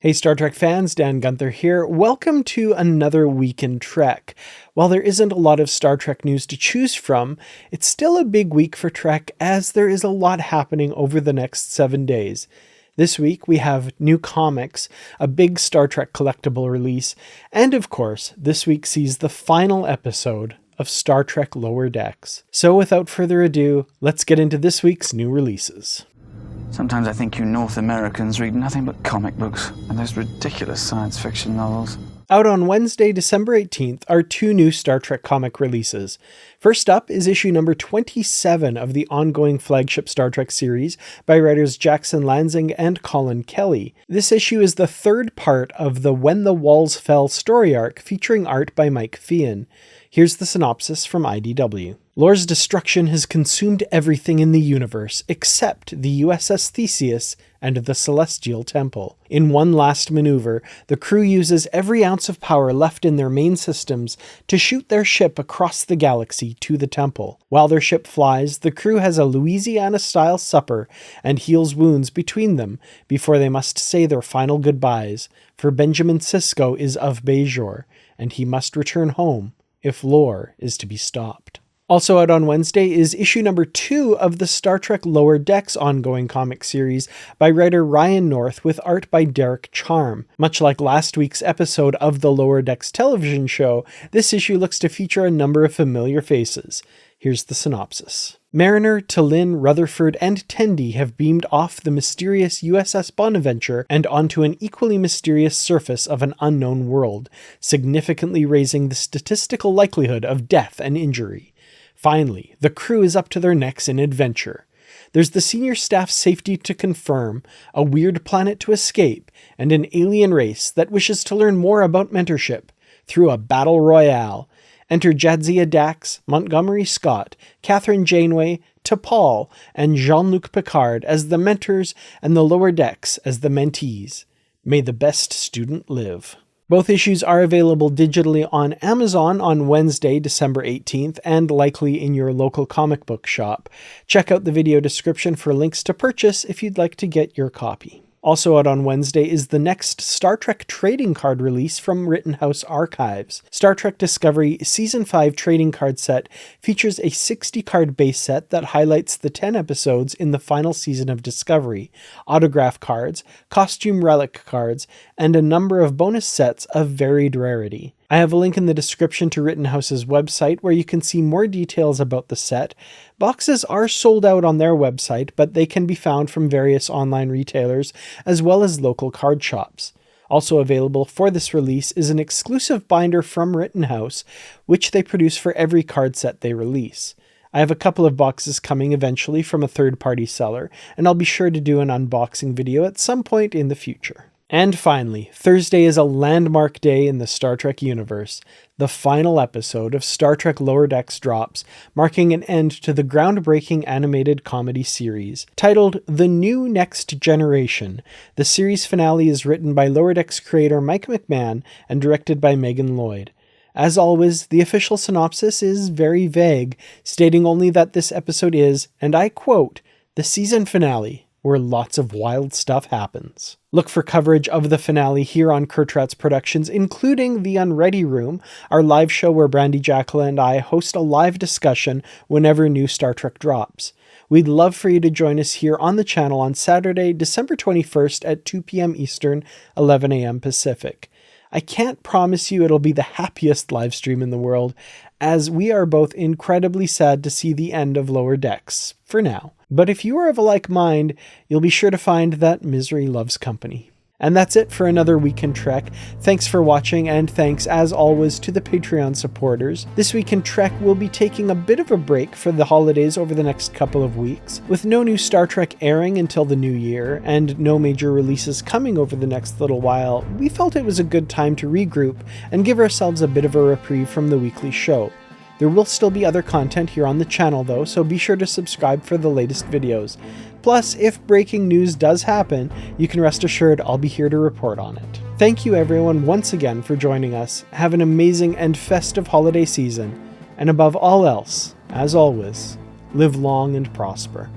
Hey Star Trek fans, Dan Gunther here. Welcome to another week in Trek. While there isn't a lot of Star Trek news to choose from, it's still a big week for Trek as there is a lot happening over the next 7 days. This week we have new comics, a big Star Trek collectible release, and of course, this week sees the final episode of Star Trek Lower Decks. So without further ado, let's get into this week's new releases. Sometimes I think you North Americans read nothing but comic books and those ridiculous science fiction novels. Out on Wednesday, December 18th, are two new Star Trek comic releases. First up is issue number 27 of the ongoing flagship Star Trek series by writers Jackson Lanzing and Collin Kelly. This issue is the third part of the When the Walls Fell story arc featuring art by Mike Feehan. Here's the synopsis from IDW. Lor's destruction has consumed everything in the universe except the USS Theseus and the Celestial Temple. In one last maneuver, the crew uses every ounce of power left in their main systems to shoot their ship across the galaxy to the temple. While their ship flies, the crew has a Louisiana-style supper and heals wounds between them before they must say their final goodbyes, for Benjamin Sisko is of Bajor, and he must return home if Lor is to be stopped. Also out on Wednesday is issue number 2 of the Star Trek Lower Decks ongoing comic series by writer Ryan North with art by Derek Charm. Much like last week's episode of the Lower Decks television show, this issue looks to feature a number of familiar faces. Here's the synopsis. Mariner, T'Lyn, Rutherford, and Tendi have beamed off the mysterious USS Bonaventure and onto an equally mysterious surface of an unknown world, significantly raising the statistical likelihood of death and injury. Finally, the crew is up to their necks in adventure. There's the senior staff safety to confirm, a weird planet to escape, and an alien race that wishes to learn more about mentorship through a battle royale. Enter Jadzia Dax, Montgomery Scott, Catherine Janeway, T'Pol, and Jean-Luc Picard as the mentors and the Lower Decks as the mentees. May the best student live. Both issues are available digitally on Amazon on Wednesday, December 18th, and likely in your local comic book shop. Check out the video description for links to purchase if you'd like to get your copy. Also out on Wednesday is the next Star Trek trading card release from Rittenhouse Archives. Star Trek Discovery Season 5 trading card set features a 60-card base set that highlights the 10 episodes in the final season of Discovery, autograph cards, costume relic cards, and a number of bonus sets of varied rarity. I have a link in the description to Rittenhouse's website where you can see more details about the set. Boxes are sold out on their website, but they can be found from various online retailers as well as local card shops. Also available for this release is an exclusive binder from Rittenhouse, which they produce for every card set they release. I have a couple of boxes coming eventually from a third-party seller, and I'll be sure to do an unboxing video at some point in the future. And finally, Thursday is a landmark day in the Star Trek universe. The final episode of Star Trek Lower Decks drops, marking an end to the groundbreaking animated comedy series. Titled The New Next Generation, the series finale is written by Lower Decks creator Mike McMahon and directed by Megan Lloyd. As always, the official synopsis is very vague, stating only that this episode is, and I quote, the season finale, where lots of wild stuff happens. Look for coverage of the finale here on Kertrats Productions, including The Unready Room, our live show where Brandy Jackala and I host a live discussion whenever new Star Trek drops. We'd love for you to join us here on the channel on Saturday, December 21st at 2 p.m. Eastern, 11 a.m. Pacific. I can't promise you it'll be the happiest live stream in the world, as we are both incredibly sad to see the end of Lower Decks, for now. But if you are of a like mind, you'll be sure to find that misery loves company. And that's it for another Week in Trek. Thanks for watching, and thanks as always to the Patreon supporters. This Week in Trek will be taking a bit of a break for the holidays over the next couple of weeks. With no new Star Trek airing until the new year, and no major releases coming over the next little while, we felt it was a good time to regroup and give ourselves a bit of a reprieve from the weekly show. There will still be other content here on the channel though, so be sure to subscribe for the latest videos. Plus, if breaking news does happen, you can rest assured I'll be here to report on it. Thank you everyone once again for joining us. Have an amazing and festive holiday season, and above all else, as always, live long and prosper.